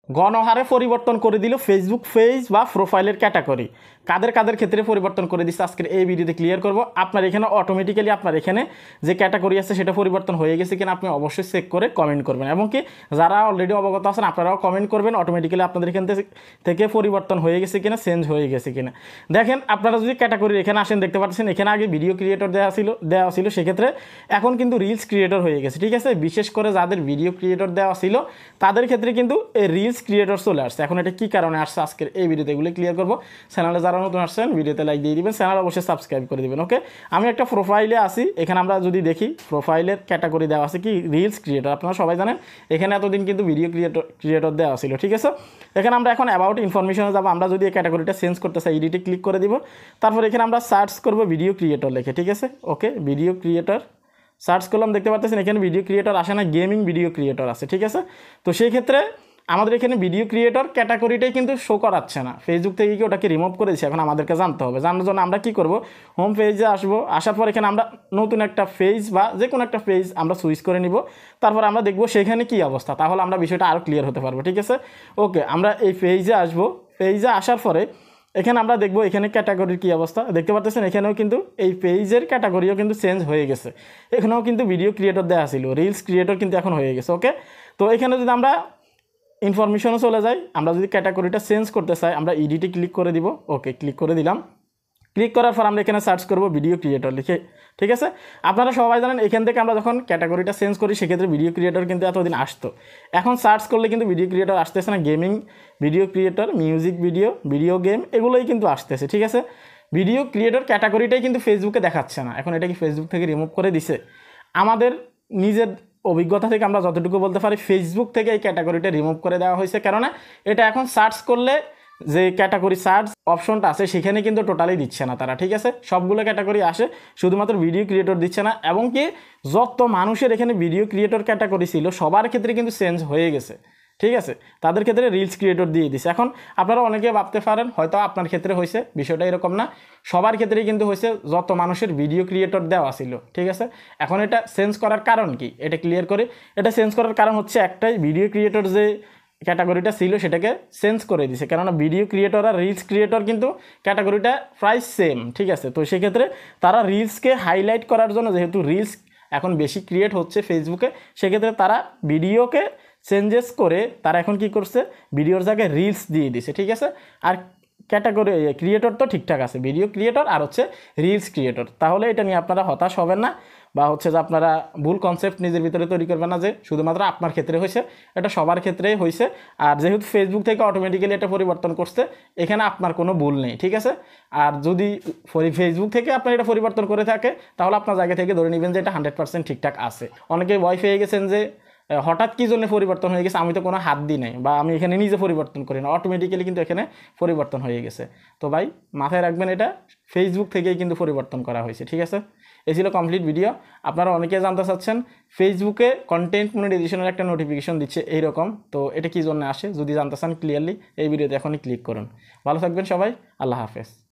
গণহারে পরিবর্তন করে দিল ফেসবুক পেজ বা প্রোফাইলের ক্যাটাগরি। কাদের কাদের ক্ষেত্রে পরিবর্তন করে দিচ্ছে আজকের এই ভিডিওতে ক্লিয়ার করব। আপনার এখানে অটোমেটিক্যালি আপনার এখানে যে ক্যাটাগরি আছে সেটা পরিবর্তন হয়ে গেছে কিনা আপনি অবশ্যই চেক করে কমেন্ট করবেন, এবং কি যারা অলরেডি অবগত আছেন আপনারাও কমেন্ট করবেন অটোমেটিক্যালি আপনাদের এখান থেকে পরিবর্তন হয়ে গেছে কিনা, চেঞ্জ হয়ে গেছে কিনা। দেখেন আপনারা যদি ক্যাটাগরি এখানে আসেন দেখতে পাচ্ছেন এখানে আগে ভিডিও ক্রিয়েটর দেওয়া ছিল, সেক্ষেত্রে এখন কিন্তু রিলস ক্রিয়েটর হয়ে গেছে। ঠিক আছে, বিশেষ করে যাদের ভিডিও ক্রিয়েটর দেওয়া ছিল তাদের ক্ষেত্রে কিন্তু এই রিলস ক্রিয়েটর চলে আসছে। এখন এটা কী কারণে আসছে আজকের এই ভিডিওতে এগুলো ক্লিয়ার করবো। চ্যানেলে যারা নতুন আসছেন ভিডিওতে লাইক দিয়ে দিবেন, চ্যানেল অবশ্যই সাবস্ক্রাইব করে দিবেন। ওকে, আমি একটা প্রোফাইলে আসি, এখানে আমরা যদি দেখি প্রোফাইলের ক্যাটাগরি দেওয়া আছে কি রিলস ক্রিয়েটর। আপনারা সবাই জানেন এখানে এতদিন কিন্তু ভিডিও ক্রিয়েটর দেওয়া ছিল। ঠিক আছে, এখানে আমরা এখন অ্যাবাউট ইনফরমেশনে যাবো। আমরা যদি এই ক্যাটাগরিটা চেঞ্জ করতে চাই এডিটে ক্লিক করে দিব, তারপর এখানে আমরা সার্চ করবো ভিডিও ক্রিয়েটর লিখে। ঠিক আছে, ওকে, ভিডিও ক্রিয়েটর সার্চ করলাম, দেখতে পাচ্ছেন এখানে ভিডিও ক্রিয়েটর আসে না, গেমিং ভিডিও ক্রিয়েটর আছে। ঠিক আছে, তো সেই ক্ষেত্রে আমাদের এখানে ভিডিও ক্রিয়েটর ক্যাটাগরিটাই কিন্তু শো করাচ্ছে না, ফেসবুক থেকে কি ওটাকে রিমুভ করেছে। এখন আমাদেরকে জানতে হবে, জানার জন্য আমরা কি করব, হোম পেজে আসবো, আসার পর এখানে আমরা নতুন একটা পেজ বা যে কোনো একটা পেজ আমরা সুইচ করে নিব, তারপর আমরা দেখব সেখানে কি অবস্থা, তাহলে আমরা বিষয়টা আরও ক্লিয়ার হতে পারবো। ঠিক আছে, ওকে, আমরা এই পেজে আসবো, পেজে আসার পরে এখানে আমরা দেখবো এখানে ক্যাটাগরির কী অবস্থা। দেখতে পাচ্ছেন এখানেও কিন্তু এই পেজের ক্যাটাগরিও কিন্তু চেঞ্জ হয়ে গেছে, এখানেও কিন্তু ভিডিও ক্রিয়েটর দেওয়া ছিল, রিলস ক্রিয়েটর কিন্তু এখন হয়ে গেছে। ওকে, তো এখানে যদি আমরা ইনফরমেশনও চলে যাই, আমরা যদি ক্যাটাগরিটা চেঞ্জ করতে চাই আমরা এডিটে ক্লিক করে দিব। ওকে, ক্লিক করে দিলাম, ক্লিক করার পর আমরা এখানে সার্চ করব ভিডিও ক্রিয়েটর লিখে। ঠিক আছে, আপনারা সবাই জানেন এখান থেকে আমরা যখন ক্যাটাগরিটা চেঞ্জ করি সেক্ষেত্রে ভিডিও ক্রিয়েটর কিন্তু এতদিন আসতো, এখন সার্চ করলে কিন্তু ভিডিও ক্রিয়েটর আসতেছে না, gaming video creator, music video, video game এগুলোই কিন্তু আসতেছে। ঠিক আছে, ভিডিও ক্রিয়েটর ক্যাটাগরিটাই কিন্তু ফেসবুকে দেখাচ্ছে না। এখন এটা কি ফেসবুক থেকে রিমুভ করে দিছে? আমাদের নিজের অভিজ্ঞতা থেকে আমরা যতটুকু বলতে পারি ফেসবুক থেকে এই ক্যাটাগরিটা রিমুভ করে দেওয়া হয়েছে, কেননা এটা এখন সার্চ করলে যে ক্যাটাগরি সার্চ অপশনটা আছে সেখানে কিন্তু টোটালি দিচ্ছে না তারা। ঠিক আছে, সবগুলো ক্যাটাগরি আসে, শুধুমাত্র ভিডিও ক্রিয়েটর দিচ্ছে না, এবং কি যত মানুষের এখানে ভিডিও ক্রিয়েটর ক্যাটাগরি ছিল সবার ক্ষেত্রে কিন্তু চেঞ্জ হয়ে গেছে। ঠিক আছে, তাদের ক্ষেত্রে রিলস ক্রিয়েটর দিয়ে দিছে। এখন আপনারা অনেকে ভাবতে পারেন হয়তো আপনার ক্ষেত্রে হয়েছে, বিষয়টা এরকম না, সবার ক্ষেত্রেই কিন্তু হয়েছে যত মানুষের ভিডিও ক্রিয়েটর দেওয়া ছিল। ঠিক আছে, এখন এটা চেঞ্জ করার কারণ কি এটা ক্লিয়ার করে। এটা চেঞ্জ করার কারণ হচ্ছে একটাই, ভিডিও ক্রিয়েটর যে ক্যাটাগরিটা ছিল সেটাকে চেঞ্জ করে দিছে, কেননা ভিডিও ক্রিয়েটর আর রিলস ক্রিয়েটর কিন্তু ক্যাটাগরিটা প্রায় সেম। ঠিক আছে, তো সেক্ষেত্রে তারা রিলসকে হাইলাইট করার জন্য, যেহেতু রিলস এখন বেশি ক্রিয়েট হচ্ছে ফেসবুকে, সেক্ষেত্রে তারা ভিডিওকে চেঞ্জেস করে তারা এখন কি করছে, ভিডিওর জায়গায় রিলস দিয়ে দিছে। ঠিক আছে, আর ক্যাটাগরি ক্রিয়েটর তো ঠিকঠাক আছে, ভিডিও ক্রিয়েটর আর হচ্ছে রিলস ক্রিয়েটর। তাহলে এটা নিয়ে আপনারা হতাশ হবেন না, বা হচ্ছে যে আপনারা ভুল কনসেপ্ট নিজের ভিতরে তৈরি করবেন না যে শুধুমাত্র আপনার ক্ষেত্রে হয়েছে, এটা সবার ক্ষেত্রেই হয়েছে। আর যেহেতু ফেসবুক থেকে অটোমেটিক্যালি এটা পরিবর্তন করছে, এখানে আপনার কোনো ভুল নেই। ঠিক আছে, আর যদি ফেসবুক থেকে আপনার এটা পরিবর্তন করে থাকে তাহলে আপনার জায়গা থেকে ধরে নেবেন যে এটা 100% ঠিকঠাক আছে। অনেকে ভয় পেয়ে গেছেন যে হঠাৎ কী জন্য পরিবর্তন হয়ে গেছে, আমি তো কোনো হাত দিই নাই বা আমি এখানে নিজে পরিবর্তন করি না, অটোমেটিক্যালি কিন্তু এখানে পরিবর্তন হয়ে গেছে। তো ভাই মাথায় রাখবেন এটা ফেসবুক থেকেই কিন্তু পরিবর্তন করা হয়েছে। ঠিক আছে, এই ছিল কমপ্লিট ভিডিও। আপনারা অনেকে জানতে চাচ্ছেন ফেসবুকে কন্টেন্ট মনিটাইজেশনের একটা নোটিফিকেশন দিচ্ছে এইরকম, তো এটা কী জন্য আসে যদি জানতে চান ক্লিয়ারলি এই ভিডিওতে এখনই ক্লিক করুন। ভালো থাকবেন সবাই, আল্লাহ হাফেজ।